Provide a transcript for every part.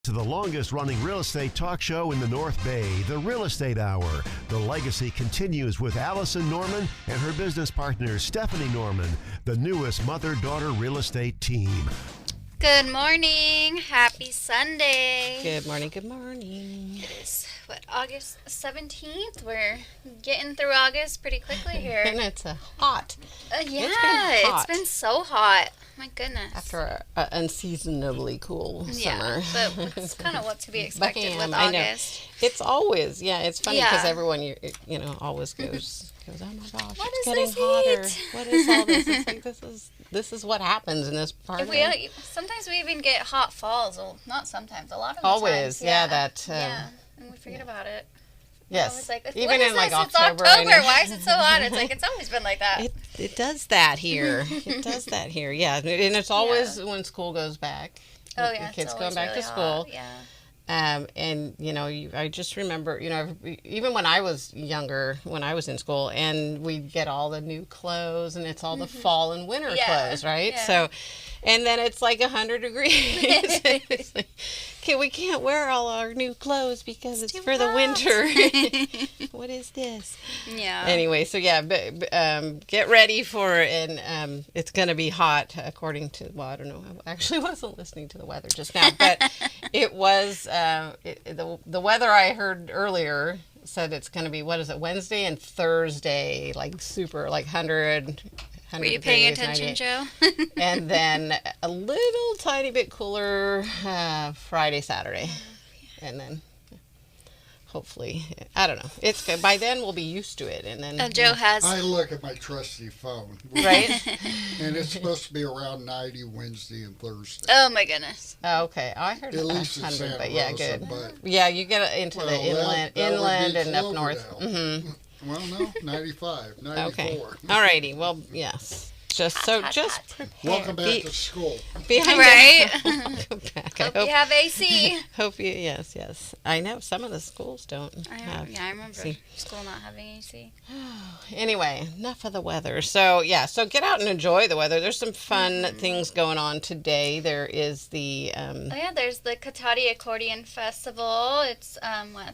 To the longest-running real estate talk show in the North Bay, the Real Estate Hour. The legacy continues with Allison Norman and her business partner, Stephanie Norman, the newest mother-daughter real estate team. Good morning. Happy Sunday. Good morning. Good morning. It is, August 17th? We're getting through August pretty quickly here. And it's hot. It's been so hot. My goodness. After an unseasonably cool summer. But it's kind of what to be expected with August. It's always, it's funny because everyone, always goes, oh my gosh, what it's is getting this hotter. heat? What is all this? It's like, this is what happens in this part Sometimes we even get hot falls. Well, not sometimes, a lot of the always, times. And we forget about it. Yes. Like, even in like October. It's October. Why is it so hot? It's like, it's always been like that. It does that here. It does that here. Yeah. And it's always when school goes back. Oh, yeah. The kids going back really to school. Hot. Yeah. And, I just remember, even when I was younger, when I was in school, and we'd get all the new clothes, and it's all the fall and winter clothes, right? Yeah. So, and then it's like 100 degrees. It's like, okay, we can't wear all our new clothes because it's for the winter. What is this? Yeah. Anyway, so get ready for it, and it's going to be hot according to, I don't know. I actually wasn't listening to the weather just now, but it was, the weather I heard earlier said it's going to be, Wednesday and Thursday, like super, like 100 Were you paying attention, Joe? And then a little tiny bit cooler Friday, Saturday. And then hopefully, I don't know. It's good. By then we'll be used to it. And then Joe has. I look at my trusty phone. Right? And it's supposed to be around 90 Wednesday and Thursday. Oh my goodness. Oh, okay. I heard at least in 100, Santa but yeah, Rosa, good. but, Yeah, you get into the inland and up north. Mm-hmm. Well, no, 95, 94. Okay. All righty. Well, yes. Just prepare. Welcome back to school. Right? Welcome back. Hope you have AC. Hope you, yes. I know some of the schools don't have I remember AC. school not having AC. Anyway, enough of the weather. So get out and enjoy the weather. There's some fun things going on today. There is the... there's the Katati Accordion Festival. It's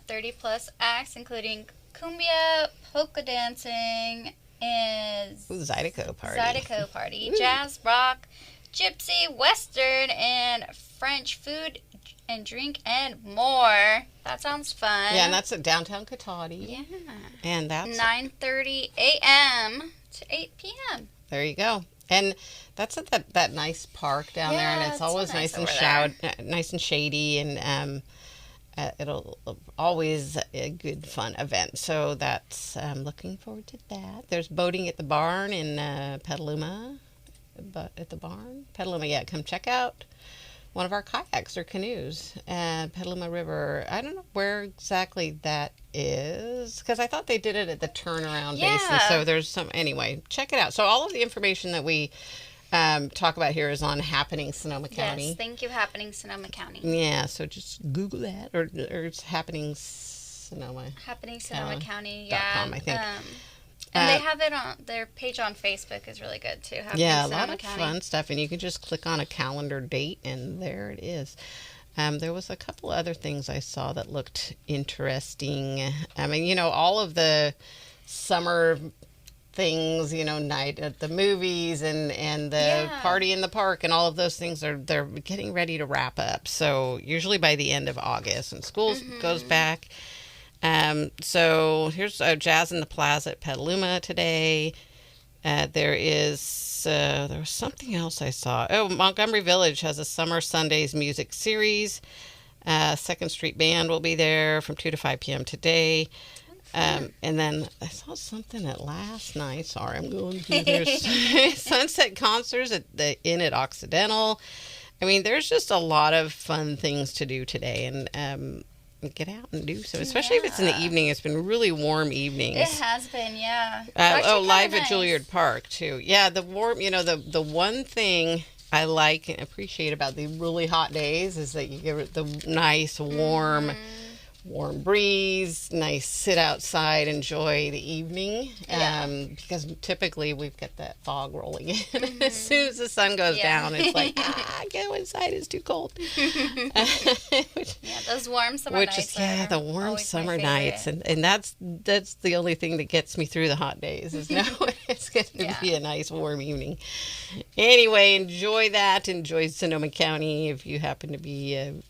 30 plus acts, including cumbia, polka dancing, and Zydeco party, jazz, rock, gypsy, western, and French food and drink and more. That sounds fun. Yeah, and that's at downtown Katati. Yeah. And that's 9:30 a.m. to 8 p.m. There you go. And that's at that nice park down there, and it's always nice and shady, and it'll always a good fun event. So that's looking forward to that. There's boating at the barn in Petaluma. At the barn, Petaluma. Come check out one of our kayaks or canoes, Petaluma River. I don't know where exactly that is because I thought they did it at the turnaround basin. So there's some. Anyway, check it out. So all of the information that we talk about here is on Happening Sonoma County. Yes, thank you, Happening Sonoma County. Yeah, so just Google that, or it's Happening Sonoma. Happening Sonoma County, .com, I think. And they have it on their page on Facebook is really good too. Happening a Sonoma lot of County. fun stuff, and you can just click on a calendar date, and there it is. There was a couple other things I saw that looked interesting. I mean, all of the summer things, night at the movies and the party in the park and all of those things they're getting ready to wrap up. So usually by the end of August, and school goes back. So here's Jazz in the Plaza at Petaluma today. There was something else I saw. Oh, Montgomery Village has a Summer Sundays music series. Second Street Band will be there from 2 to 5 p.m. today. And then I saw something at last night. Sorry, I'm going through this. Sunset concerts at the Inn at Occidental. I mean, there's just a lot of fun things to do today, and get out and do so. Especially if it's in the evening. It's been really warm evenings. It has been, yeah. Live at Juilliard Park too. Yeah, the warm. The one thing I like and appreciate about the really hot days is that you get the nice warm warm breeze, nice sit outside, enjoy the evening. Because typically we've got that fog rolling in. As soon as the sun goes down, it's like, go inside, it's too cold. Those warm summer nights. The warm summer nights. And that's the only thing that gets me through the hot days is knowing it's going to be a nice warm evening. Anyway, enjoy that. Enjoy Sonoma County if you happen to be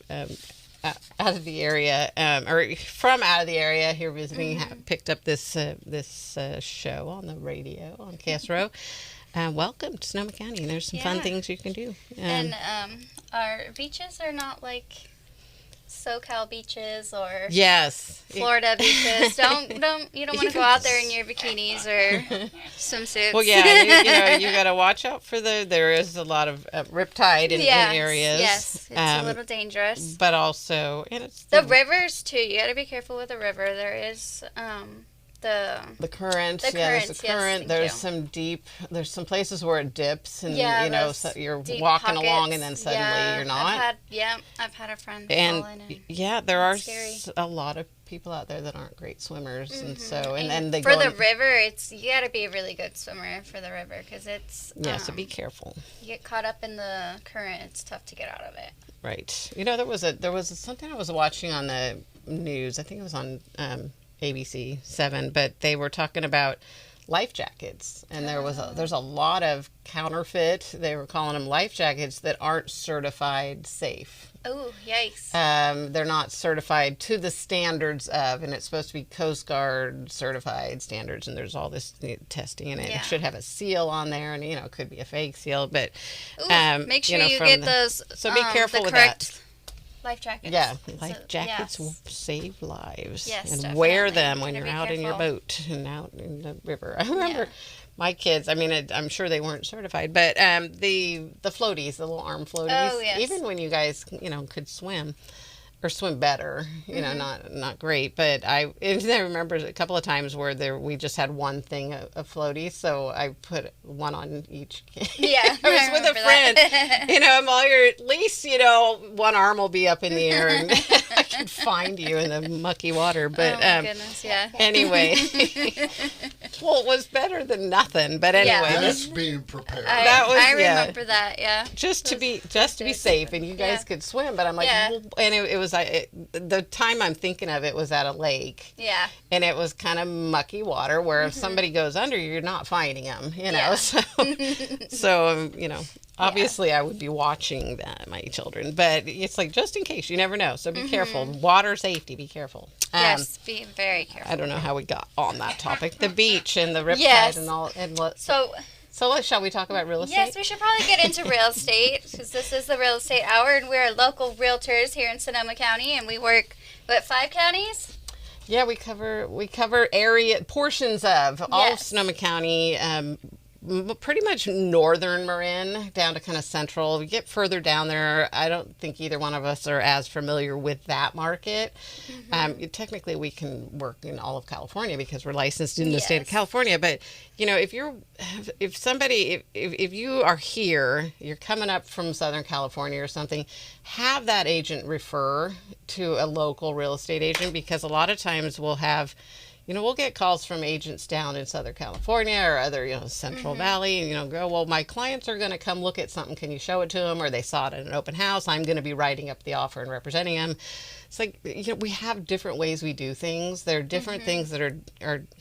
out of the area, or from out of the area here visiting, picked up this show on the radio on KSRO. Welcome to Sonoma County, and there's some fun things you can do. And our beaches are not like SoCal beaches or Florida beaches. You don't want to go out there in your bikinis or swimsuits. Well, you got to watch out for there is a lot of riptide in areas. Yes, it's a little dangerous. But also, and it's the rivers too. You got to be careful with the river. There is the current. There's the current. There's some places where it dips, and so you're walking along, and then suddenly you're not. I've had a friend and fall in. There are a lot of people out there that aren't great swimmers, and so and they for the river, you got to be a really good swimmer for the river because it's so be careful. You get caught up in the current; it's tough to get out of it. Right. There was something I was watching on the news. I think it was on ABC 7, but they were talking about life jackets, and there's a lot of counterfeit. They were calling them life jackets that aren't certified safe. Oh, yikes! They're not certified to the standards of, and it's supposed to be Coast Guard certified standards. And there's all this testing in it. It should have a seal on there, and it could be a fake seal, but make sure you get those. So be careful with that. Life jackets. Yeah, life jackets will save lives. Yes, and definitely. Wear them when you're out careful. in your boat and out in the river. I remember my kids. I mean, I'm sure they weren't certified, but the floaties, the little arm floaties. Oh, yes. Even when you guys, could swim. Or swim better, not great. But I remember a couple of times where we just had one thing of floaties, so I put one on each. Yeah, I was with a friend. I'm all here. At least one arm will be up in the air, and I can find you in the mucky water. But oh my goodness, yeah. Anyway, well, it was better than nothing. But anyway, that's being prepared. I remember that. Yeah, just to be safe, and you guys could swim. But I'm like, well, and it was. The time I'm thinking of it was at a lake. Yeah. And it was kind of mucky water where if somebody goes under, you're not finding them, So, obviously I would be watching my children. But it's like, just in case, you never know. So be careful. Water safety, be careful. Yes, be very careful. I don't know how we got on that topic. The beach and the riptide and all. So shall we talk about real estate? Yes, we should probably get into real estate because this is the real estate hour, and we're local realtors here in Sonoma County, and we work 5 counties. Yeah, we cover area portions of all of Sonoma County. Pretty much northern Marin down to kind of central. We get further down there, I don't think either one of us are as familiar with that market. Technically, we can work in all of California because we're licensed in the state of California. But if you are here, you're coming up from Southern California or something, have that agent refer to a local real estate agent, because a lot of times we'll have. We'll get calls from agents down in Southern California or other, Central Valley, and, go, well, my clients are going to come look at something. Can you show it to them? Or they saw it at an open house. I'm going to be writing up the offer and representing them. It's like, we have different ways we do things. There are different things that are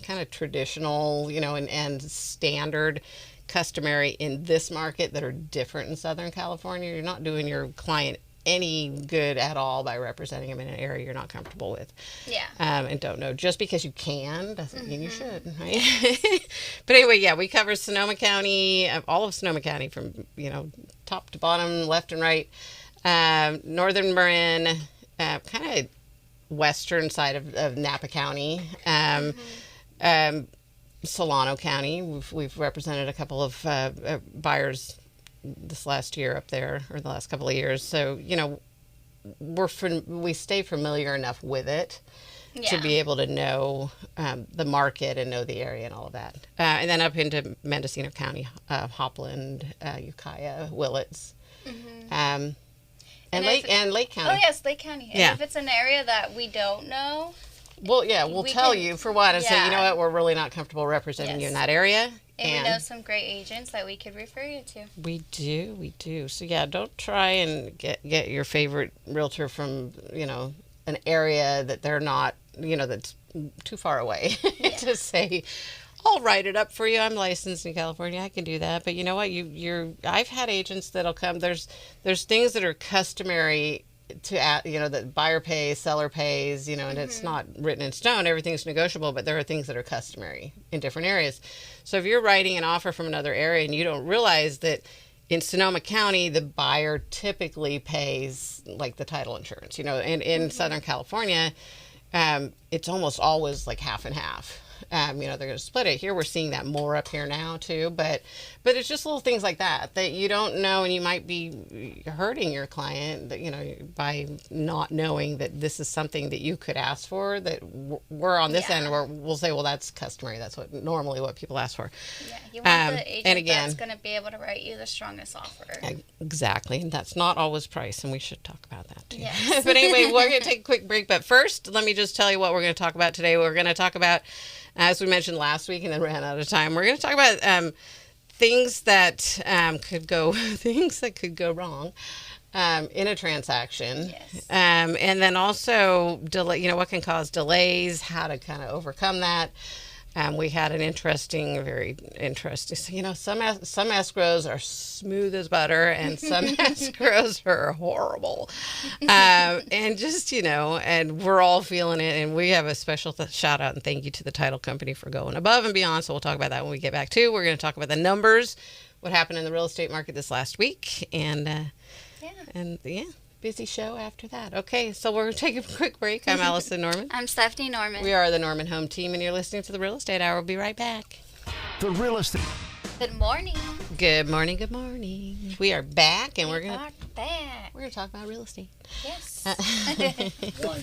kind of traditional, and standard customary in this market that are different in Southern California. You're not doing your client any good at all by representing them in an area you're not comfortable with. Yeah. And don't know. Just because you can doesn't mean you should, right? But anyway, we cover Sonoma County, all of Sonoma County from, top to bottom, left and right. Northern Marin, kind of western side of Napa County. Solano County, we've represented a couple of buyers this last year up there, or the last couple of years. So, we stay familiar enough with it to be able to know the market and know the area and all of that. And then up into Mendocino County, Hopland, Ukiah, Willits. And Lake County. Oh, yes, Lake County. And yeah. if it's an area that we don't know... Well, yeah, we'll tell you for one and say, you know what, we're really not comfortable representing you in that area. And we know some great agents that we could refer you to. We do. So, yeah, don't try and get your favorite realtor from, an area that they're not, that's too far away to say, I'll write it up for you. I'm licensed in California. I can do that. But you know what? I've had agents that'll come. There's things that are customary to that buyer pays, seller pays, and it's not written in stone. Everything's negotiable, but there are things that are customary in different areas. So if you're writing an offer from another area and you don't realize that in Sonoma County, the buyer typically pays like the title insurance, and in Southern California, it's almost always like half and half. They're going to split it. Here we're seeing that more up here now too, but it's just little things like that you don't know, and you might be hurting your client by not knowing that this is something that you could ask for, that we're on this end where we'll say, well, that's customary. That's normally what people ask for. Yeah, you want the agent that's going to be able to write you the strongest offer. Exactly, and that's not always price, and we should talk about that too. Yes. But anyway, we're going to take a quick break, but first, let me just tell you what we're going to talk about today. We're going to talk about, as we mentioned last week and then ran out of time, we're going to talk about things that could go wrong in a transaction. Yes. And then also delay, what can cause delays, how to kind of overcome that. We had an very interesting, some escrows are smooth as butter and some escrows are horrible. And just, and we're all feeling it. And we have a special shout out and thank you to the title company for going above and beyond. So we'll talk about that when we get back to. We're going to talk about the numbers, what happened in the real estate market this last week. And busy show after that. Okay, so we're going to take a quick break. I'm Allison Norman. I'm Stephanie Norman. We are the Norman Home Team, and you're listening to The Real Estate Hour. We'll be right back. The Real Estate. Good morning. Good morning. Good morning. We are back, and we're going to talk about real estate. Yes. Why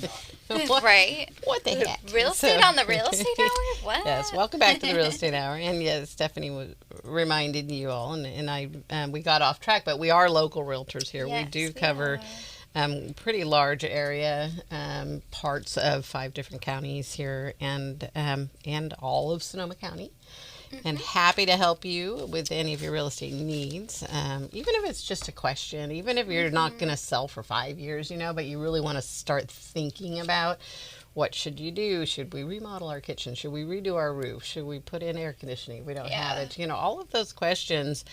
not? Right. What the heck? Real estate on the Real Estate Hour? What? Yes. Welcome back to the Real Estate Hour. And yes, Stephanie reminded you all, and I we got off track, but we are local realtors here. Yes, we do cover pretty large area, parts of 5 different counties here, and all of Sonoma County. And happy to help you with any of your real estate needs, even if it's just a question, even if you're not going to sell for 5 years, but you really want to start thinking about what should you do? Should we remodel our kitchen? Should we redo our roof? Should we put in air conditioning if we don't have it? All of those questions,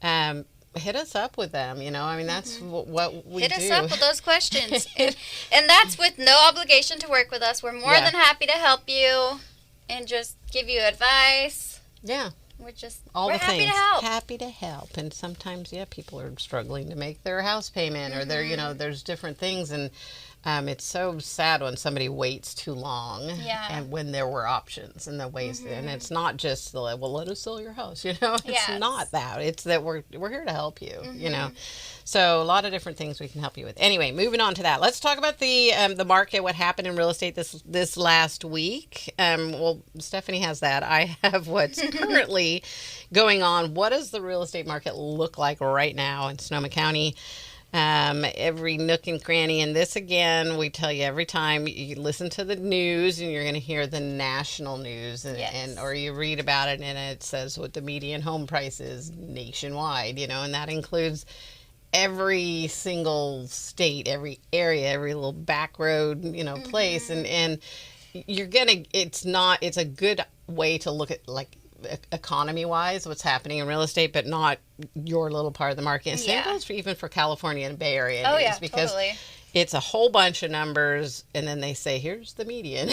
hit us up with them. That's what we do. Hit us up with those questions. and that's with no obligation to work with us. We're more than happy to help you and just give you advice. Yeah. We're happy to help. Happy to help. And sometimes, people are struggling to make their house payment or they're, there's different things. And it's so sad when somebody waits too long and when there were options and the ways. And it's not just well, let us sell your house, It's not that. It's that we're here to help you, So a lot of different things we can help you with. Anyway, moving on to that. Let's talk about the market, what happened in real estate this last week. Well, Stephanie has that. I have what's currently going on. What does the real estate market look like right now in Sonoma County? Every nook and cranny. And this, again, we tell you every time you listen to the news and you're going to hear the national news and or you read about it and it says what the median home price is nationwide, and that includes every single state, every area, every little back road, place. And you're it's a good way to look at economy wise what's happening in real estate, but not your little part of the market. And same goes even for California and Bay Area because totally. It's a whole bunch of numbers and then they say here's the median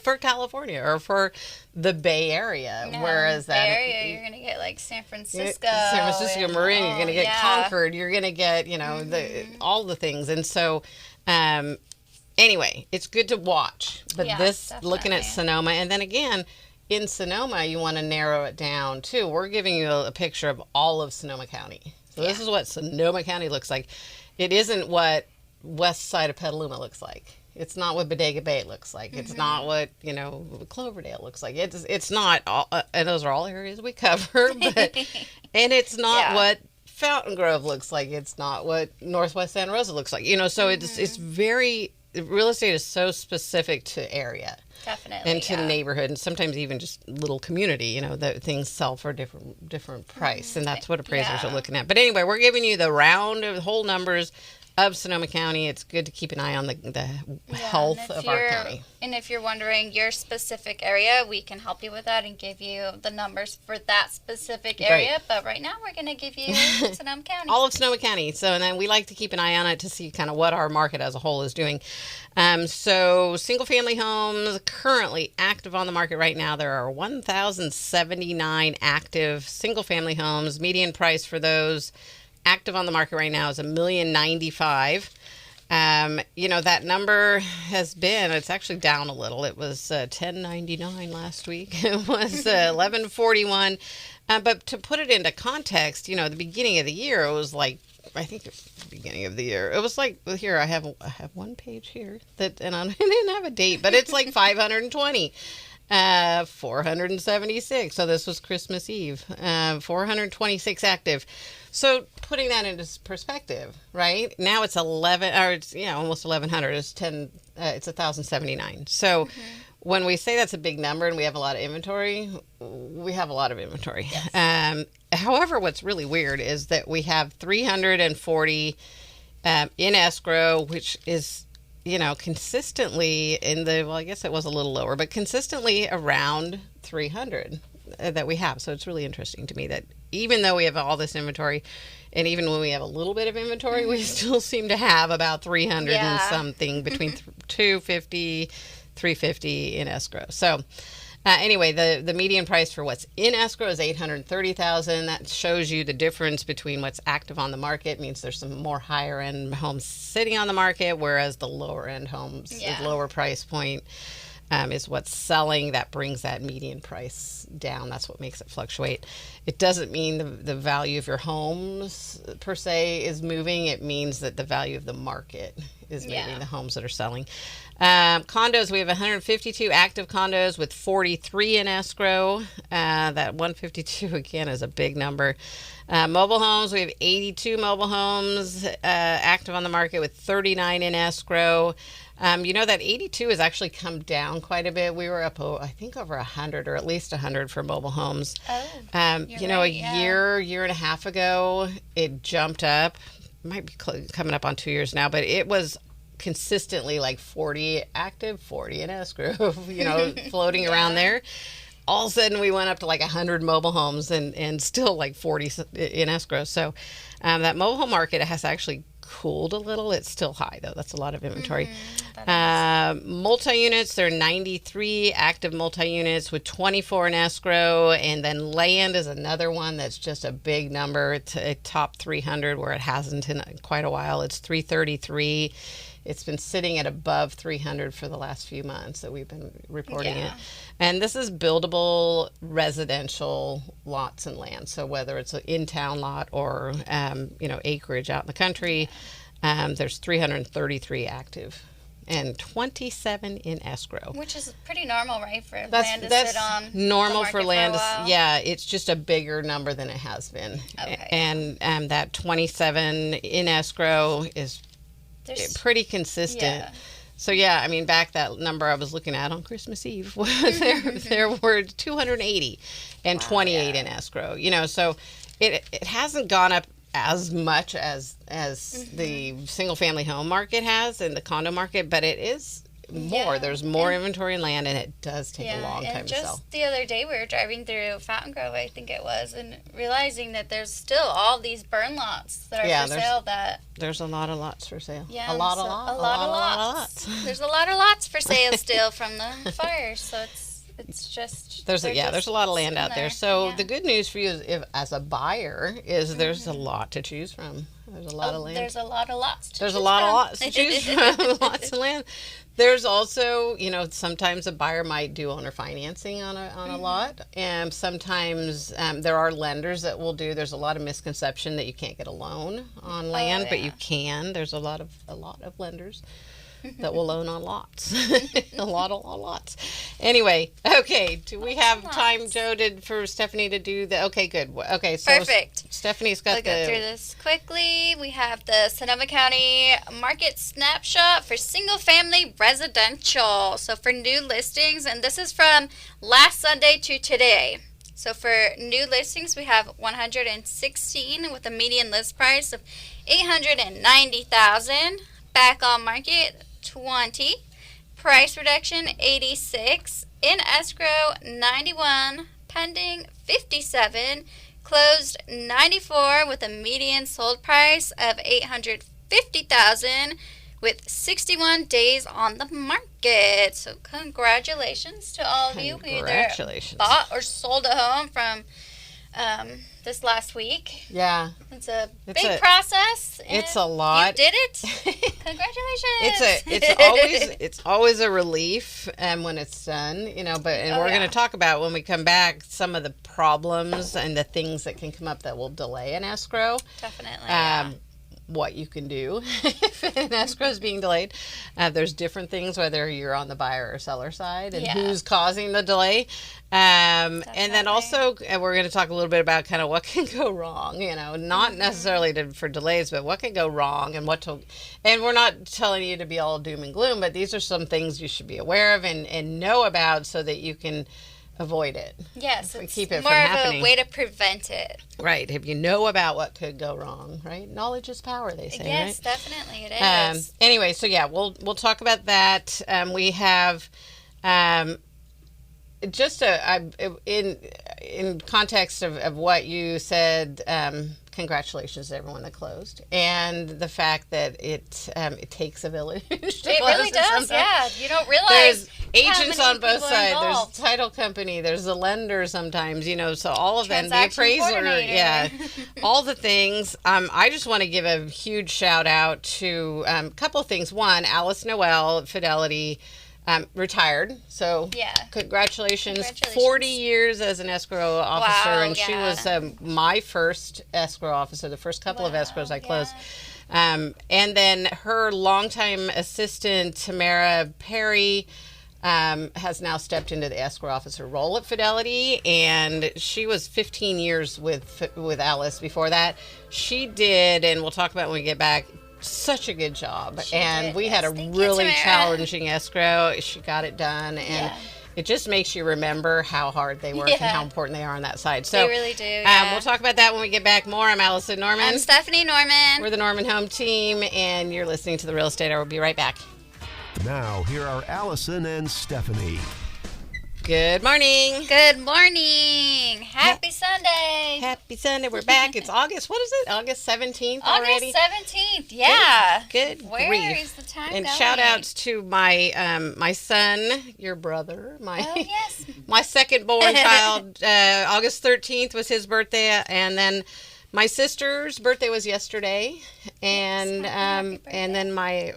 for California or for the Bay Area. Whereas that Bay Area you're gonna get like San Francisco, Marin, you're gonna get Concord, you're gonna get all the things. And so anyway, it's good to watch, but definitely. Looking at Sonoma, and then again in Sonoma, you want to narrow it down, too. We're giving you a picture of all of Sonoma County. So this is what Sonoma County looks like. It isn't what west side of Petaluma looks like. It's not what Bodega Bay looks like. It's not what, Cloverdale looks like. It's not, and those are all areas we cover, but, and it's not what Fountain Grove looks like. It's not what Northwest Santa Rosa looks like. You know, so it's very, real estate is so specific to area. Definitely. And to neighborhood, and sometimes even just little community, you know, that things sell for a different price. And that's what appraisers are looking at. But anyway, we're giving you the whole numbers of Sonoma County. It's good to keep an eye on the health of our county. And if you're wondering your specific area, we can help you with that and give you the numbers for that specific area. Right. But right now, we're going to give you Sonoma County. All of Sonoma County. So, and then we like to keep an eye on it to see kind of what our market as a whole is doing. So single-family homes currently active on the market right now. There are 1,079 active single-family homes. Median price for those active on the market right now is $1,095,000. You know, that number has been, it's actually down a little. It was $1,099 last week. It was $1,141. But to put it into context, you know, the beginning of the year, it was like, I think it's the beginning of the year. It was like, here, I have one page here that, and I didn't have a date, but it's like 520. 476. So this was Christmas Eve. 426 active. So putting that into perspective, right? Now it's 11, or it's, you know, almost 1,100. It's 10. It's 1,079. So when we say that's a big number and we have a lot of inventory, we have a lot of inventory. Yes. However, what's really weird is that we have 340 in escrow, which is, you know, consistently in the, well, I guess it was a little lower, but consistently around 300 that we have. So it's really interesting to me that even though we have all this inventory, and even when we have a little bit of inventory, we still seem to have about 300 and something, between 250, 350 in escrow. So anyway, the median price for what's in escrow is $830,000. That shows you the difference between what's active on the market. It means there's some more higher end homes sitting on the market, whereas the lower end homes, the lower price point, is what's selling. That brings that median price down. That's what makes it fluctuate. It doesn't mean the value of your homes per se is moving. It means that the value of the market is moving, the homes that are selling. Condos, we have 152 active condos with 43 in escrow. That 152 again is a big number. Mobile homes, we have 82 mobile homes active on the market with 39 in escrow. You know, that 82 has actually come down quite a bit. We were up, I think, over 100 or at least 100 for mobile homes. You know, right, year and a half ago, it jumped up. Might be coming up on 2 years now, but it was consistently like 40 active, 40 in escrow, you know, floating around there. All of a sudden we went up to like 100 mobile homes and still like 40 in escrow. So that mobile home market has actually cooled a little. It's still high though. That's a lot of inventory. Multi-units, there are 93 active multi-units with 24 in escrow. And then land is another one that's just a big number. It's a top 300 where it hasn't in quite a while. It's 333. It's been sitting at above 300 for the last few months that we've been reporting it. And this is buildable residential lots and land. So whether it's an in-town lot or, you know, acreage out in the country, there's 333 active and 27 in escrow. Which is pretty normal, right, for land to sit on normal for land. For it's just a bigger number than it has been. Okay. And that 27 in escrow is pretty consistent. So I mean, back that number I was looking at on Christmas Eve, there were 280 and 28 in escrow. You know, so it hasn't gone up as much as the single family home market has and the condo market, but it is more. There's more inventory in land, and it does take a long time to sell. Just the other day, we were driving through Fountain Grove, I think it was, and realizing that there's still all these burn lots that are for sale. There's a lot of lots for sale. Yeah, a lot of lots. There's a lot of lots for sale still from the fires. So it's just there's a lot of land out there. So the good news for you is, as a buyer, is there's a lot to choose from. There's a lot of land. There's a lot of lots to choose from. There's a lot of lots to choose from. Lots of land. There's also, you know, sometimes a buyer might do owner financing on a lot, and sometimes there are lenders that will do. There's a lot of misconception that you can't get a loan on land, but you can. There's a lot of lenders that will loan on lots. a lot of lots. Anyway, okay. Do we have time, Joe, for Stephanie to do the... Okay, good. Okay, so perfect. Stephanie's got We'll go through this quickly. We have the Sonoma County Market Snapshot for single-family residential. So for new listings, and this is from last Sunday to today. So for new listings, we have 116 with a median list price of $890,000. Back on market, 20. Price reduction, 86. In escrow, 91. Pending, 57. Closed, 94 with a median sold price of $850,000 with 61 days on the market. So congratulations to all of you who either bought or sold a home from this last week. Yeah. It's a big process. It's a lot. You did it. Congratulations. It's always a relief when it's done, but we're going to talk about when we come back some of the problems and the things that can come up that will delay an escrow. Definitely. What you can do if an escrow is being delayed. There's different things, whether you're on the buyer or seller side, and who's causing the delay. And then also, we're going to talk a little bit about kind of what can go wrong, not necessarily for delays, but what can go wrong and and we're not telling you to be all doom and gloom, but these are some things you should be aware of and know about so that you can avoid it. Yes, it's keep it more from of happening. a way to prevent it. Right. If you know about what could go wrong, right? Knowledge is power, they say, yes, right? Definitely it is. Anyway, so we'll talk about that. We have just in context of what you said. Congratulations to everyone that closed, and the fact that it takes a village. It really does. Yeah, you don't realize there's agents on both sides. Involved. There's title company. There's a lender sometimes. So all of them, the Transaction appraiser, all the things. I just want to give a huge shout out to a couple of things. One, Alice Noel at Fidelity. Retired, so congratulations. 40 years as an escrow officer, and she was my first escrow officer, the first couple of escrows I closed. And then her longtime assistant, Tamara Perry, has now stepped into the escrow officer role at Fidelity, and she was 15 years with Alice before that. She did, and we'll talk about when we get back, such a good job. We had a really challenging escrow. She got it done, and it just makes you remember how hard they work and how important they are on that side. So they really do. We'll talk about that when we get back more. I'm Allison Norman. I'm Stephanie Norman. We're the Norman Home Team, and you're listening to The Real Estate Hour. We'll be right back. Now, here are Allison and Stephanie. Good morning. Good morning. Happy Sunday. Happy Sunday. We're back. It's August. What is it? August 17th already? August 17th. Yeah. Good Where grief. is the time and going? shout outs to my son, your brother, my second born child. August 13th was his birthday, and then my sister's birthday was yesterday, and and then my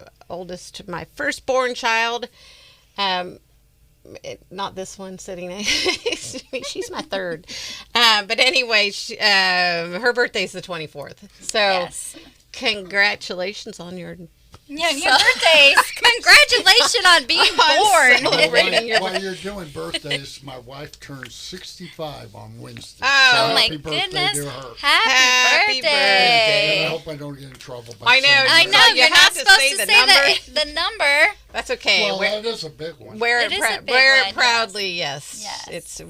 firstborn child. Not this one sitting next to me. She's my third. But anyway, her birthday's the 24th. So congratulations on your birthdays. Congratulations on being born. While you're doing birthdays, my wife turns 65 on Wednesday. Oh, so my happy goodness. Birthday to her. Happy birthday. And I hope I don't get in trouble. I know. You're not supposed to say the number. That's okay. Well, that is a big one. Wear it proudly, yes. It's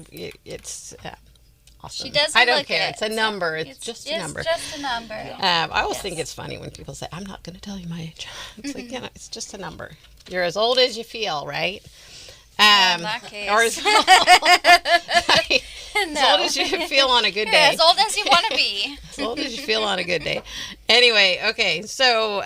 awesome. She does. I don't care. It's a number. It's just a number. It's just a number. Yeah. I always think it's funny when people say, "I'm not going to tell you my age." It's like, it's just a number. You're as old as you feel, right? In that case. Or as old as you feel on a good day. As old as you want to be. As old as you feel on a good day. Anyway, okay, so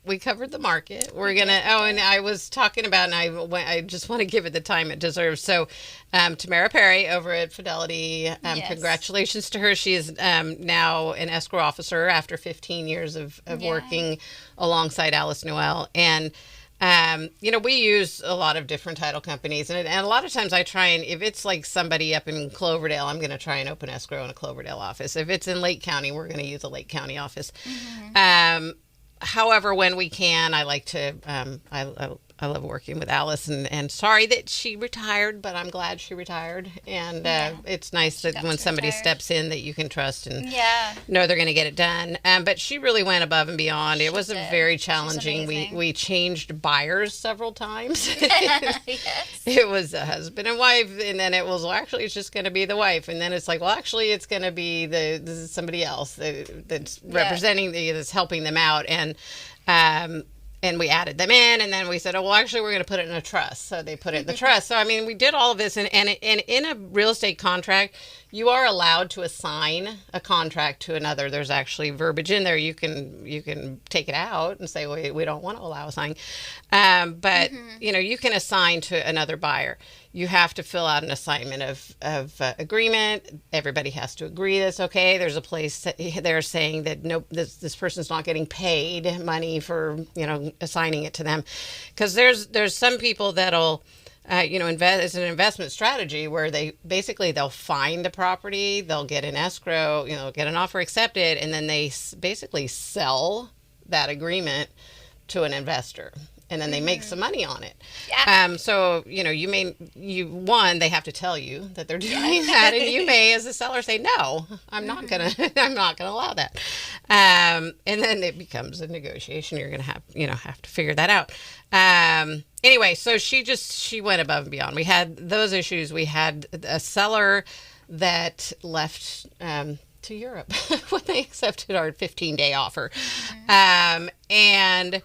we covered the market. We're gonna. And I was talking about, and I just want to give it the time it deserves. So, Tamara Perry over at Fidelity. Congratulations to her. She is now an escrow officer after 15 years of working alongside Alice Noel. And we use a lot of different title companies, and a lot of times I try and, if it's like somebody up in Cloverdale, I'm going to try and open escrow in a Cloverdale office. If it's in Lake County, we're going to use a Lake County office. however, when we can, I like to, I love working with Alice, and sorry that she retired, but I'm glad she retired. And it's nice that when somebody steps in that you can trust and know they're going to get it done. But she really went above and beyond. It was a very challenging. We changed buyers several times. Yes. It was a husband and wife, and then it was, well, actually, it's just going to be the wife, and then it's like, well, actually, it's going to be this is somebody else that's representing that's helping them out, and we added them in, and then we said, oh, well, actually, we're going to put it in a trust. So they put it in the trust. So, I mean, we did all of this. And in a real estate contract, you are allowed to assign a contract to another. There's actually verbiage in there. You can take it out and say, well, we don't want to allow assigning. But, you can assign to another buyer. You have to fill out an assignment of agreement. Everybody has to agree that's okay. There's a place that they're saying that no, this person's not getting paid money for assigning it to them, because there's some people that'll invest as an investment strategy where they'll find a property, they'll get an escrow, get an offer accepted, and then they basically sell that agreement to an investor. And then they make some money on it. Yeah. So, they have to tell you that they're doing that. And you may, as a seller, say, no, I'm not going to allow that. And then it becomes a negotiation. You're going to have to figure that out. Anyway, so she went above and beyond. We had those issues. We had a seller that left, to Europe when they accepted our 15-day offer. And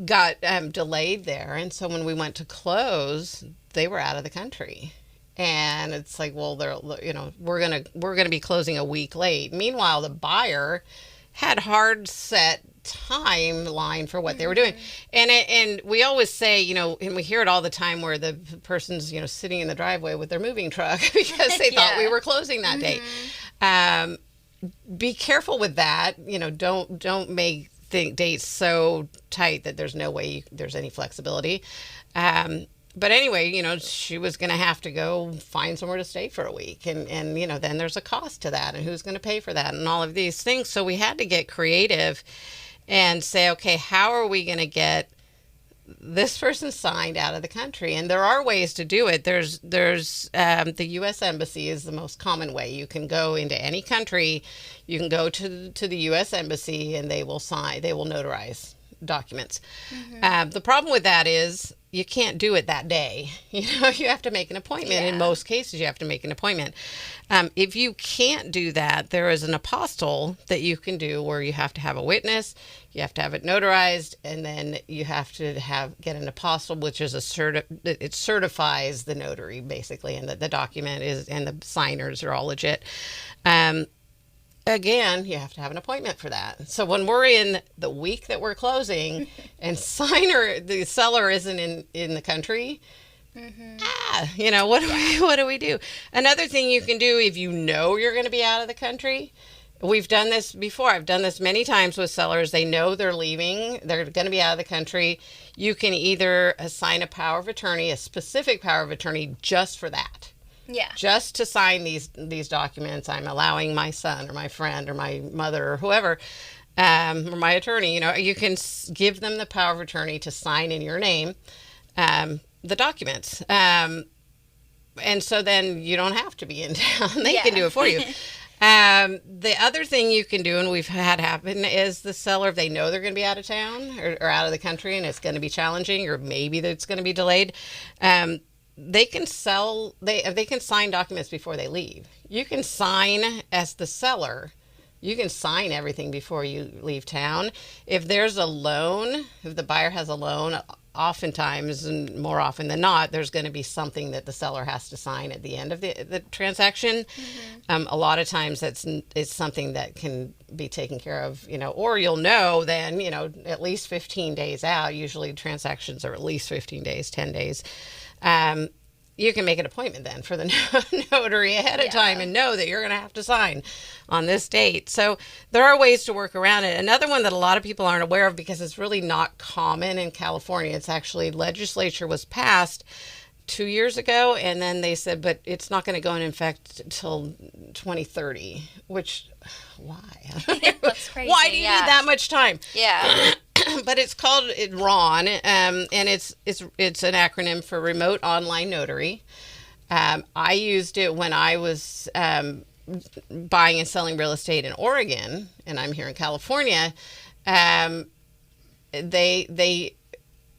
got delayed there, and so when we went to close, they were out of the country, and it's like, well, we're gonna be closing a week late. Meanwhile, the buyer had hard set timeline for what they were doing, and we always say, and we hear it all the time, where the person's sitting in the driveway with their moving truck because they thought we were closing that day. Be careful with that. Don't make dates so tight that there's no way there's any flexibility. But anyway, she was going to have to go find somewhere to stay for a week. And then there's a cost to that, and who's going to pay for that, and all of these things. So we had to get creative and say, okay, how are we going to get this person signed out of the country? And there are ways to do it. There's the U.S. Embassy is the most common way. You can go into any country. You can go to the U.S. Embassy, and they will notarize documents. The problem with that is you can't do it that day. You have to make an appointment. In most cases, you have to make an appointment. If you can't do that, there is an apostille that you can do where you have to have a witness, you have to have it notarized, and then you have to get an apostille, which is it certifies the notary basically, and that the document is, and the signers are all legit. Again, you have to have an appointment for that. So when we're in the week that we're closing and the seller isn't in the country, what do we do? Another thing you can do, if you're going to be out of the country, we've done this before. I've done this many times with sellers. They know they're leaving. They're going to be out of the country. You can either assign a power of attorney, a specific power of attorney just for that. Yeah. Just to sign these documents, I'm allowing my son or my friend or my mother or whoever, or my attorney, you can give them the power of attorney to sign in your name the documents. And so then you don't have to be in town. They can do it for you. The other thing you can do, and we've had happen, is the seller, if they know they're going to be out of town or out of the country and it's going to be challenging, or maybe that it's going to be delayed, they can sign documents before they leave. You can sign as the seller. You can sign everything before you leave town. If there's a loan, if the buyer has a loan, oftentimes, and more often than not, there's going to be something that the seller has to sign at the end of the transaction. A lot of times it's something that can be taken care of, or you'll know then, at least 15 days out. Usually transactions are at least 15 days, 10 days. You can make an appointment then for the notary ahead of time and know that you're going to have to sign on this date. So there are ways to work around it. Another one that a lot of people aren't aware of, because it's really not common in California, it's actually legislature was passed 2 years ago, and then they said, but it's not going to go in effect until 2030, which, why? That's crazy. Why do you need that much time? Yeah. But it's called RON, and it's an acronym for Remote Online Notary. I used it when I was buying and selling real estate in Oregon, and I'm here in California. They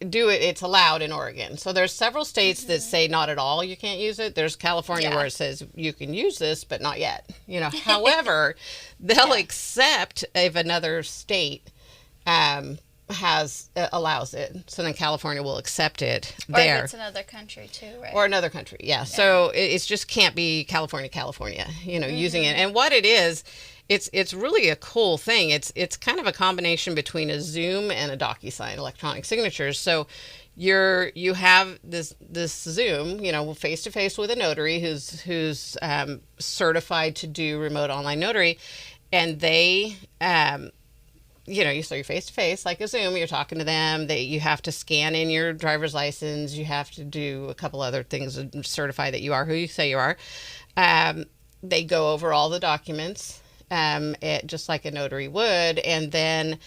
do it. It's allowed in Oregon. So there's several states that say not at all, you can't use it. There's California where it says you can use this, but not yet. However, they'll accept if another state allows it. So then California will accept it there. Or if it's another country too, right? Or another country, yeah. So it's just can't be California, using it. And what it is, it's really a cool thing. It's kind of a combination between a Zoom and a DocuSign, electronic signatures. So you have this Zoom, face to face with a notary who's certified to do remote online notary, and they so you're face to face like a Zoom. You're talking to them. You have to scan in your driver's license. You have to do a couple other things to certify that you are who you say you are. They go over all the documents. Just like a notary would, and then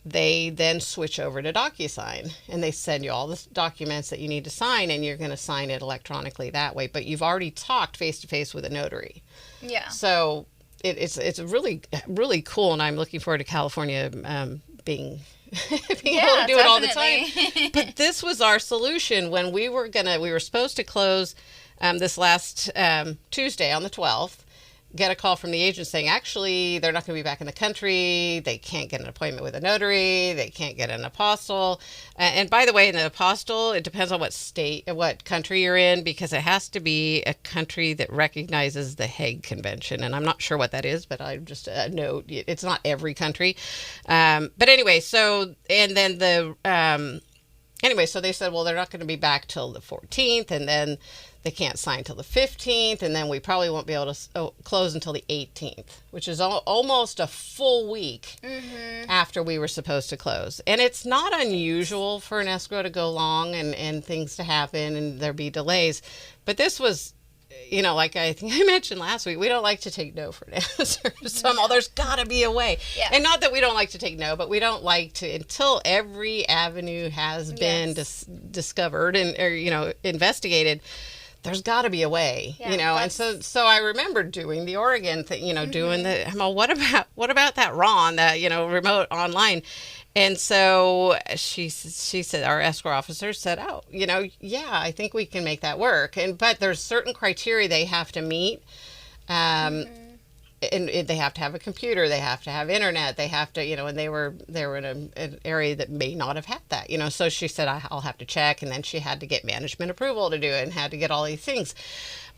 they switch over to DocuSign, and they send you all the documents that you need to sign, and you're going to sign it electronically that way. But you've already talked face to face with a notary. Yeah. So it's really, really cool, and I'm looking forward to California being able to do it all the time. But this was our solution when we were supposed to close this last Tuesday on the 12th. Get a call from the agent saying, actually, they're not going to be back in the country. They can't get an appointment with a notary. They can't get an apostille. And by the way, in the apostille, it depends on what country you're in, because it has to be a country that recognizes the Hague Convention. And I'm not sure what that is, but I just note it's not every country. But anyway, so they said, well, they're not going to be back till the 14th, and then they can't sign till the 15th, and then we probably won't be able to close until the 18th, which is almost a full week after we were supposed to close. And it's not unusual for an escrow to go long and things to happen and there be delays. But this was, like I think I mentioned last week, we don't like to take no for an answer. There's got to be a way. Yeah. And not that we don't like to take no, but we don't like to, until every avenue has been discovered or investigated. There's got to be a way, and so I remember doing the Oregon thing, doing what about that Ron, that, remote online. And so she said, our escrow officer said, I think we can make that work. But there's certain criteria they have to meet. And they have to have a computer, they have to have internet, they have to, and they were in an area that may not have had that, so she said, I'll have to check. And then she had to get management approval to do it and had to get all these things,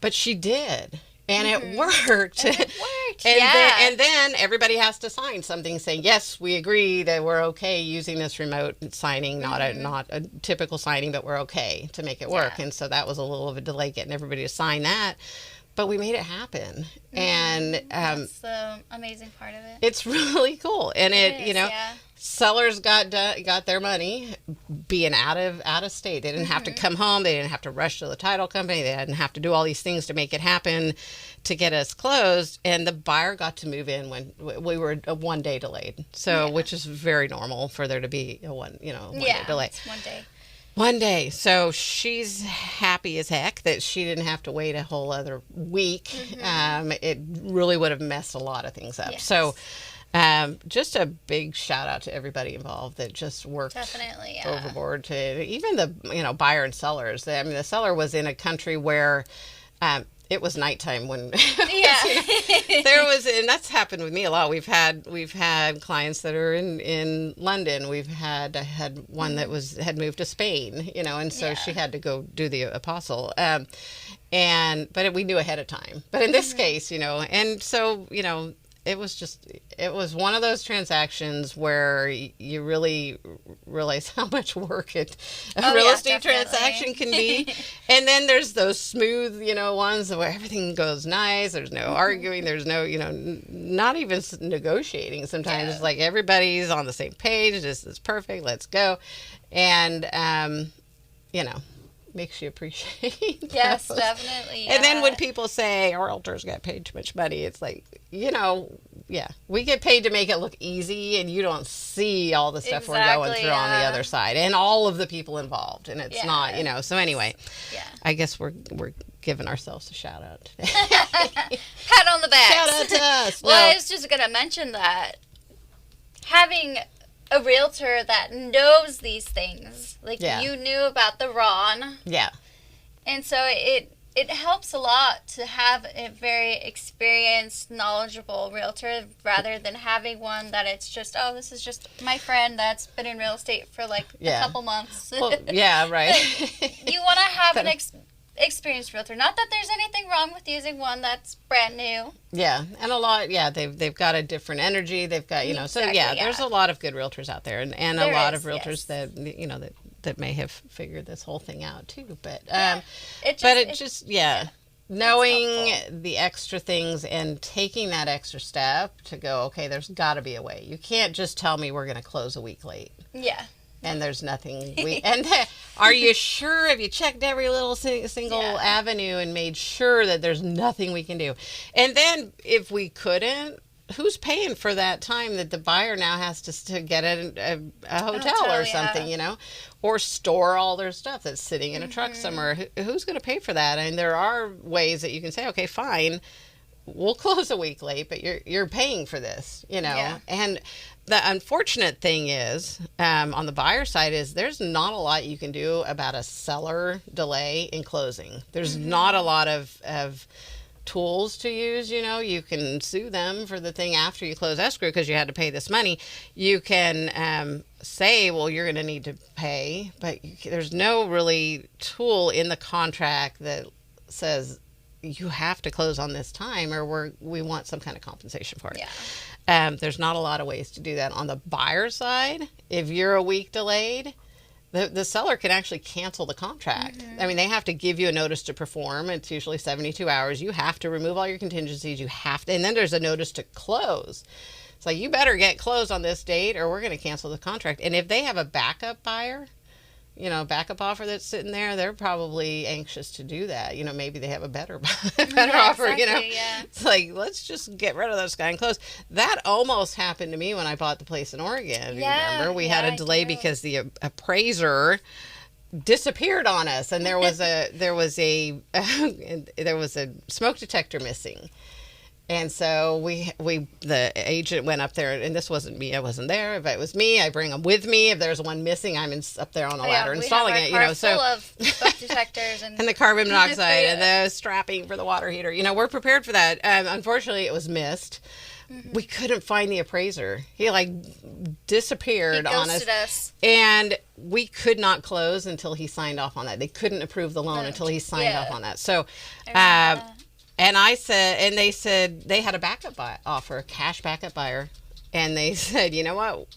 but she did. And it worked. And then everybody has to sign something saying, yes, we agree that we're okay using this remote signing, not a typical signing, but we're okay to make it work. And so that was a little of a delay getting everybody to sign that. But we made it happen, and that's the amazing part of it. It's really cool, and sellers got their money being out of state. They didn't have to come home. They didn't have to rush to the title company. They didn't have to do all these things to make it happen to get us closed. And the buyer got to move in when we were 1 day delayed. So, which is very normal for there to be a one day delay. It's 1 day. 1 day. So she's happy as heck that she didn't have to wait a whole other week. It really would have messed a lot of things up. Yes. So just a big shout out to everybody involved that just worked overboard, to even the buyer and sellers. The seller was in a country where it was nighttime when there was, and that's happened with me a lot. We've had clients that are in London. I had one that had moved to Spain, and so she had to go do the apostille. But we knew ahead of time. But in this case, and so it was one of those transactions where you really realize how much work a real estate transaction can be. And then there's those smooth, ones where everything goes nice. There's no arguing. There's no, not even negotiating. Sometimes it's like everybody's on the same page. This is perfect. Let's go. And, makes you appreciate Yes, those. definitely. And then when people say our realtors get paid too much money, it's like, we get paid to make it look easy, and you don't see all the stuff we're going through on the other side, and all of the people involved, and it's not, So anyway, I guess we're giving ourselves a shout out today. Pat on the back. Shout out to us. Well, I was just gonna mention that having a realtor that knows these things, like you knew about the Ron. Yeah. And so it helps a lot to have a very experienced, knowledgeable realtor rather than having one that it's just, this is just my friend that's been in real estate for like a couple months. Well, yeah, right. You want to have an experienced realtor. Not that there's anything wrong with using one that's brand new. Yeah, and a lot, they've got a different energy. They've got, there's a lot of good realtors out there, and a lot of realtors that, that may have figured this whole thing out too. But knowing the extra things and taking that extra step to go, okay, there's got to be a way. You can't just tell me we're going to close a week late. Yeah. And there's nothing and are you sure? Have you checked every little single avenue and made sure that there's nothing we can do? And then if we couldn't, who's paying for that time that the buyer now has to get a hotel or something, or store all their stuff that's sitting in a truck somewhere? Who's going to pay for that? And there are ways that you can say, okay, fine, we'll close a week late, but you're paying for this, And the unfortunate thing is, on the buyer side, is there's not a lot you can do about a seller delay in closing. There's not a lot of tools to use. You can sue them for the thing after you close escrow because you had to pay this money. You can say, well, you're going to need to pay, but there's no really tool in the contract that says you have to close on this time or we want some kind of compensation for it. There's not a lot of ways to do that. On the buyer side, if you're a week delayed, the seller can actually cancel the contract. I mean, they have to give you a notice to perform. It's usually 72 hours. You have to remove all your contingencies. And then there's a notice to close. It's like, you better get closed on this date or we're going to cancel the contract. And if they have a backup buyer, backup offer that's sitting there, they're probably anxious to do that. Maybe they have a better offer, It's like, let's just get rid of this guy and close. That almost happened to me when I bought the place in Oregon. Remember? We had a delay because the appraiser disappeared on us, and there was a smoke detector missing. And so the agent went up there, and this wasn't me. I wasn't there. If it was me, I bring them with me. If there's one missing, I'm up there on a ladder installing it. Full of smoke detectors and the carbon monoxide and the strapping for the water heater. We're prepared for that. Unfortunately, it was missed. We couldn't find the appraiser. He disappeared on us. And we could not close until he signed off on that. They couldn't approve the loan until he signed off on that. So. And they said they had a backup offer, a cash backup buyer. And they said, you know what,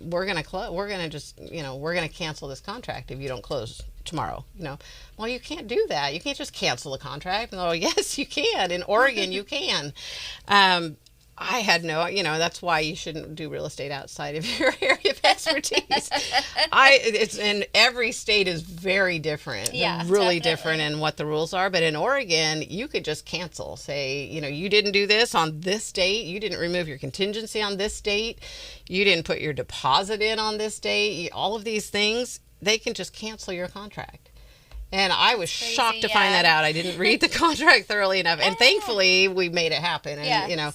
we're going to cancel this contract if you don't close tomorrow. Well, you can't do that. You can't just cancel the contract. And yes, you can. In Oregon, you can. I had that's why you shouldn't do real estate outside of your area of expertise. And every state is very different, really different in what the rules are. But in Oregon, you could just cancel. Say, you didn't do this on this date. You didn't remove your contingency on this date. You didn't put your deposit in on this date. All of these things, they can just cancel your contract. And I was shocked to find that out. I didn't read the contract thoroughly enough. And thankfully, we made it happen. And,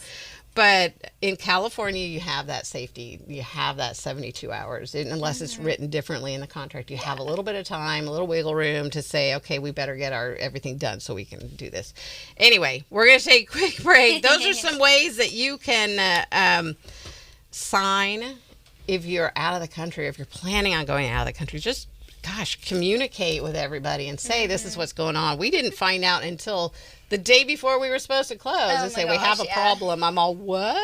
but in California, you have that safety. You have that 72 hours. And unless it's written differently in the contract, you have a little bit of time, a little wiggle room to say, okay, we better get everything done so we can do this. Anyway, we're going to take a quick break. Those are some ways that you can sign if you're out of the country, if you're planning on going out of the country. Just, communicate with everybody and say, this is what's going on. We didn't find out until the day before we were supposed to close and say, we have a problem. I'm all, what?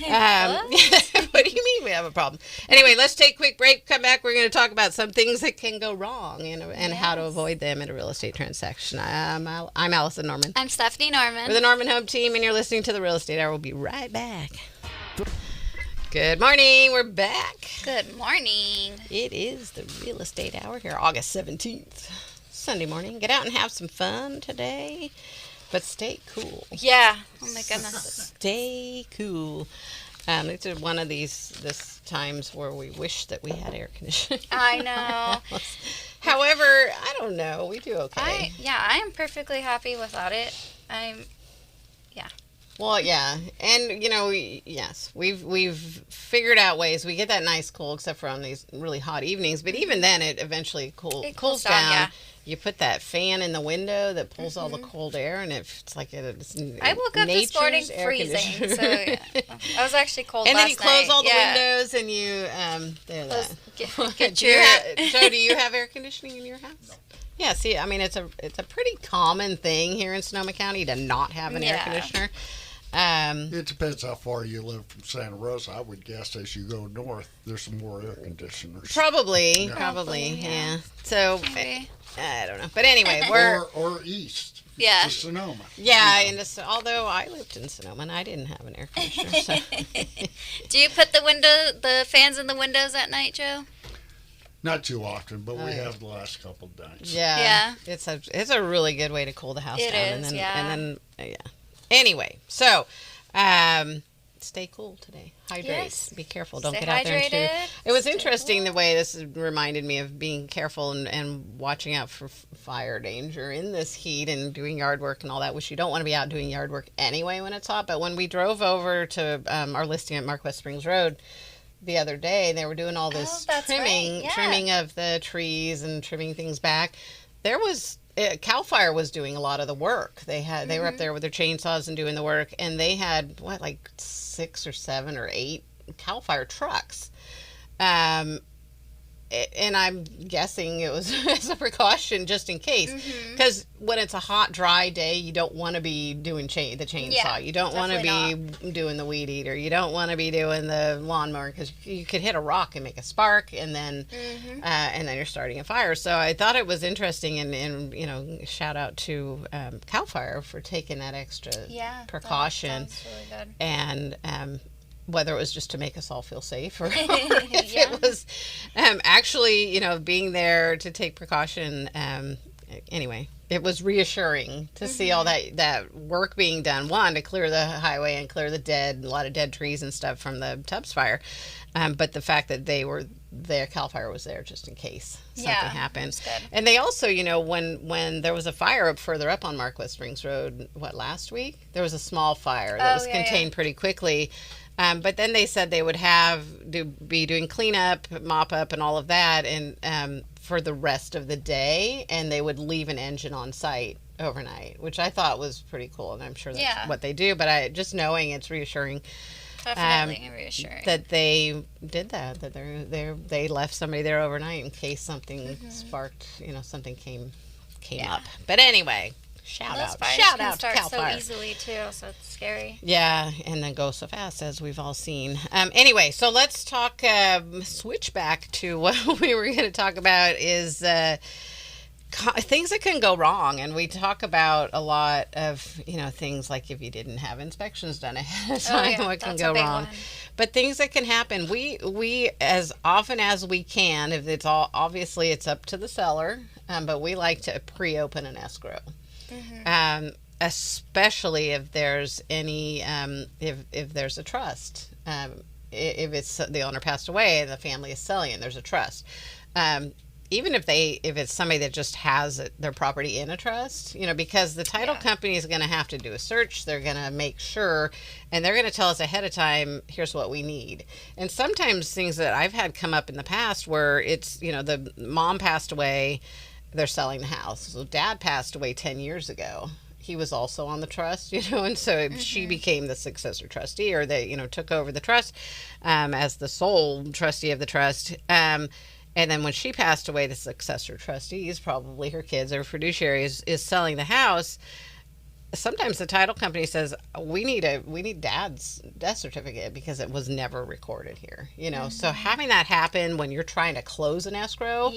What do you mean we have a problem? Anyway, let's take a quick break. Come back. We're going to talk about some things that can go wrong and how to avoid them in a real estate transaction. I'm Allison Norman. I'm Stephanie Norman. We're the Norman Home Team, and you're listening to The Real Estate Hour. We'll be right back. Good morning. We're back. Good morning. It is the Real Estate Hour here, August 17th. Sunday morning. Get out and have some fun today, but stay cool. Yeah. Oh my goodness. Stay cool. It's one of this times where we wish that we had air conditioning. I know. However, I don't know. We do okay. I am perfectly happy without it. Well, yeah, and yes, we've figured out ways. We get that nice cool, except for on these really hot evenings. But even then, it eventually cools down. Yeah. You put that fan in the window that pulls all the cold air, and it's like it's I woke up this morning freezing, so yeah. I was actually cold. And last then you close night. all the windows, and you get your. Joe, do you have air conditioning in your house? No. Yeah, see, I mean, it's a pretty common thing here in Sonoma County to not have an air conditioner. It depends how far you live from Santa Rosa. I would guess as you go north, there's some more air conditioners. Probably, yeah. So, maybe. I don't know. But anyway, or east. Yeah. To Sonoma. Yeah, although I lived in Sonoma and I didn't have an air conditioner. So. Do you put the fans in the windows at night, Joe? Not too often, but we have the last couple of nights. Yeah. It's a really good way to cool the house down. It is, And then Anyway, so stay cool today. Hydrate. Yes. Be careful. Don't get out there and too. It was interesting the way this reminded me of being careful and watching out for fire danger in this heat and doing yard work and all that, which you don't want to be out doing yard work anyway when it's hot. But when we drove over to our listing at Marquette Springs Road the other day, they were doing all this trimming of the trees and trimming things back. There was Cal Fire was doing a lot of the work. They were up there with their chainsaws and doing the work, and they had like 6 or 7 or 8 Cal Fire trucks. And I'm guessing it was as a precaution just in case, because when it's a hot, dry day, you don't want to be doing the chainsaw. Yeah, you don't want to be doing the weed eater. You don't want to be doing the lawnmower because you could hit a rock and make a spark, and then you're starting a fire. So I thought it was interesting, and shout out to Cal Fire for taking that extra precaution. That's really good. And whether it was just to make us all feel safe or if it was actually, being there to take precaution. Anyway, it was reassuring to see all that work being done. One, to clear the highway and clear a lot of dead trees and stuff from the Tubbs fire. But the fact that their Cal Fire was there just in case something happened. And they also, when there was a fire further up on Marquette Springs Road, last week? There was a small fire that was contained pretty quickly. But then they said they would be doing cleanup, mop up, and all of that, and for the rest of the day, and they would leave an engine on site overnight, which I thought was pretty cool, and I'm sure that's what they do. But just knowing it's reassuring. Definitely reassuring that they did that they left somebody there overnight in case something sparked, something came up. But anyway. Shout out to Cal Fire. So easily too, so it's scary. Yeah, and then go so fast, as we've all seen. Anyway, so let's talk. Switch back to what we were going to talk about is things that can go wrong, and we talk about a lot of things like if you didn't have inspections done ahead of time, what can go wrong. But things that can happen, we as often as we can, if it's all obviously it's up to the seller, but we like to pre-open an escrow. Especially if there's any if there's a trust, if it's the owner passed away and the family is selling it, there's a trust. Even if it's somebody that just has their property in a trust, because the title company is going to have to do a search. They're going to make sure, and they're going to tell us ahead of time, here's what we need. And sometimes things that I've had come up in the past where it's the mom passed away. They're selling the house. So dad passed away 10 years ago. He was also on the trust, and so she became the successor trustee, or they, took over the trust as the sole trustee of the trust. And then when she passed away, the successor trustees, probably her kids or fiduciary, is selling the house. Sometimes the title company says, we need dad's death certificate because it was never recorded here. So having that happen when you're trying to close an escrow.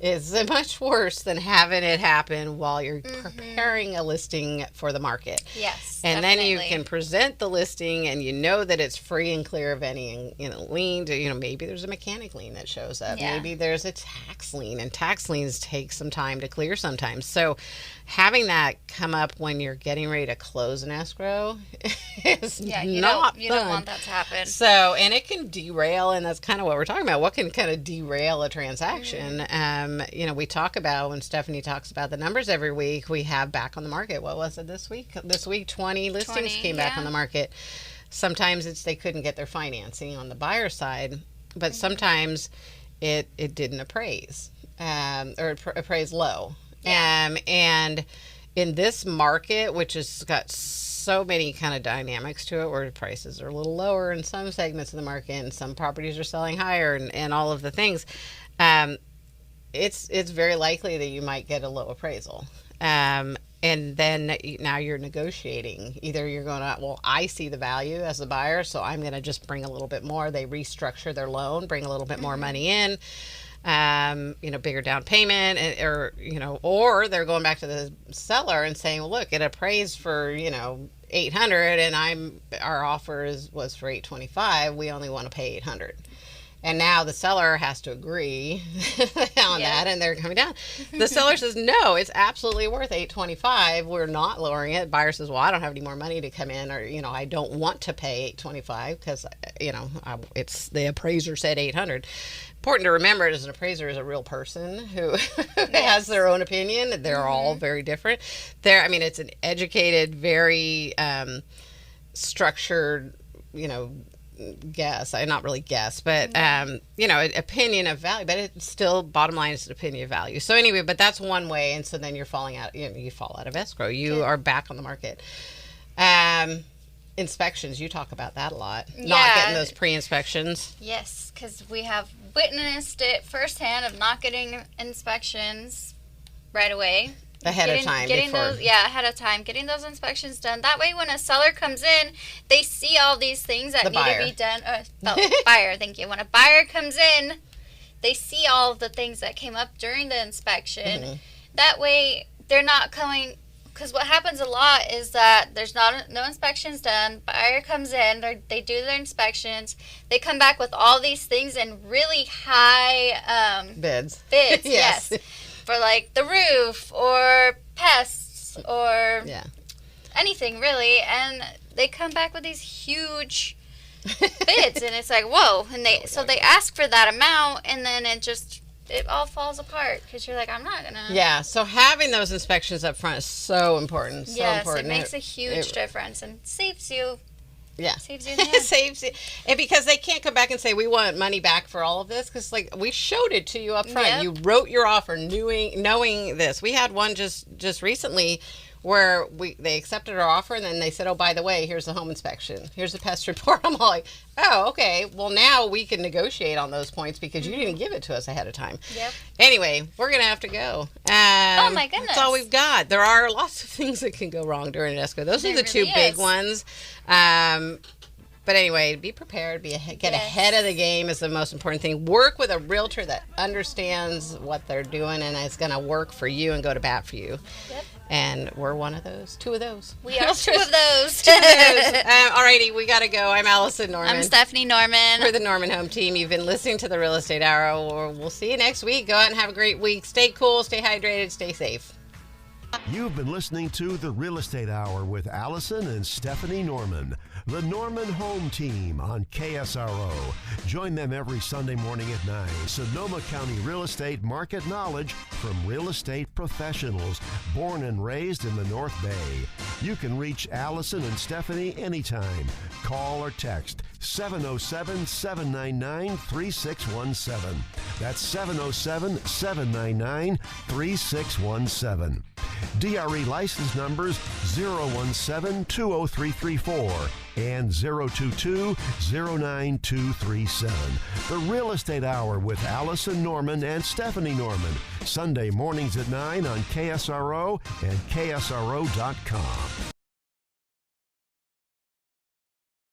is much worse than having it happen while you're preparing a listing for the market. Yes, and definitely. then you can present the listing, and you know that it's free and clear of any lien. Maybe there's a mechanic lien that shows up. Yeah. Maybe there's a tax lien, and tax liens take some time to clear sometimes. So having that come up when you're getting ready to close an escrow is not you fun. don't want that to happen. So, and it can derail, and that's kind of what we're talking about. What can kind of derail a transaction? We talk about, when Stephanie talks about the numbers every week, we have back on the market. What was it this week? This week, 20 listings came back on the market. Sometimes it's they couldn't get their financing on the buyer side, but sometimes it didn't appraise or appraise low. And in this market, which has got so many kind of dynamics to it, where prices are a little lower in some segments of the market and some properties are selling higher, and all of the things, it's very likely that you might get a low appraisal. And then now you're negotiating. Either you're going to, well, I see the value as a buyer, so I'm going to just bring a little bit more. They restructure their loan, bring a little bit more money in, bigger down payment, or they're going back to the seller and saying, well, look, it appraised for, $800, and our offer was for $825. We only want to pay $800. And now the seller has to agree on that, and they're coming down. The seller says, no, it's absolutely worth $825. We're not lowering it. Buyer says, well, I don't have any more money to come in, or, I don't want to pay $825 because, it's the appraiser said $800. Important to remember, as an appraiser is a real person who has their own opinion. They're all very different. It's an educated, very structured, not really guess, but opinion of value, but it's still, bottom line, is an opinion of value. So anyway, but that's one way, and so then you're falling out, you fall out of escrow. You are back on the market. Inspections, you talk about that a lot. Not getting those pre-inspections. Yes, because we have witnessed it firsthand of not getting inspections right away. Ahead of time. Ahead of time. Getting those inspections done. That way, when a seller comes in, they see all these things that need to be done. Buyer, thank you. When a buyer comes in, they see all of the things that came up during the inspection. That way, they're not coming... Because what happens a lot is that there's no inspections done. Buyer comes in, they do their inspections. They come back with all these things and really high... bids, yes. For like the roof or pests or anything really, and they come back with these huge bids, and it's like, whoa! And they ask for that amount, and then it all falls apart because you're like, I'm not gonna. Yeah. So having those inspections up front is so important. It makes a huge difference and saves you. Yeah. Saves you in the hand. Saves you. And because they can't come back and say, we want money back for all of this, because we showed it to you up front. Yep. You wrote your offer knowing this. We had one just recently where they accepted our offer, and then they said, oh, by the way, here's the home inspection. Here's the pest report. I'm all like, oh, okay. Well, now we can negotiate on those points because you didn't give it to us ahead of time. Yep. Anyway, we're going to have to go. Oh, my goodness. That's all we've got. There are lots of things that can go wrong during an escrow. Those are the two big ones. But anyway, be prepared. Get ahead of the game is the most important thing. Work with a realtor that understands what they're doing and is going to work for you and go to bat for you. Yep. And we're one of those. Two of those. We are two of those. Alrighty, we got to go. I'm Allison Norman. I'm Stephanie Norman. We're the Norman Home Team. You've been listening to the Real Estate Hour. We'll see you next week. Go out and have a great week. Stay cool, stay hydrated, stay safe. You've been listening to the Real Estate Hour with Allison and Stephanie Norman, the Norman Home Team on KSRO. Join them every Sunday morning at 9. Sonoma County real estate market knowledge from real estate professionals born and raised in the North Bay. You can reach Allison and Stephanie anytime. Call or text 707-799-3617. That's 707-799-3617. DRE license numbers 017-20334 and 022-09237. The Real Estate Hour with Allison Norman and Stephanie Norman. Sunday mornings at 9 on KSRO and KSRO.com.